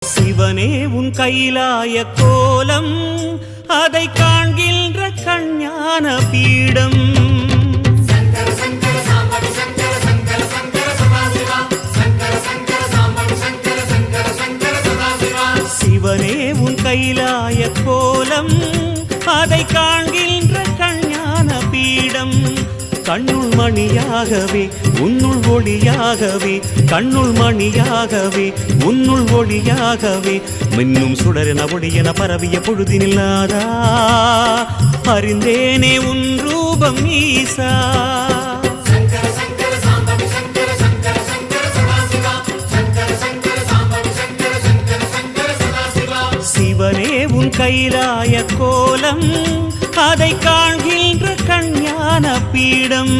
சிவனே உன் கைலாய கோலம் அதை காண்கின்ற கஞ்ஞான பீடம் சிவனே உன் கைலாய கோலம் அதை காண்கின்ற கஞ்ஞான பீடம் கண்ணுள் மணியாகவே உன்னுள் ஒளியாகவே கண்ணுள் மணியாகவே உன்னுள் ஒளியாகவே மின்னும் சுடரென ஒளியென பரவிய பொழுதினில்லாதா அறிந்தேனே உன் ரூபம் ஈசா சிவனே உன் கைலாய கோலம் அதை காண்கின்ற கஞ்ஞான பீடம்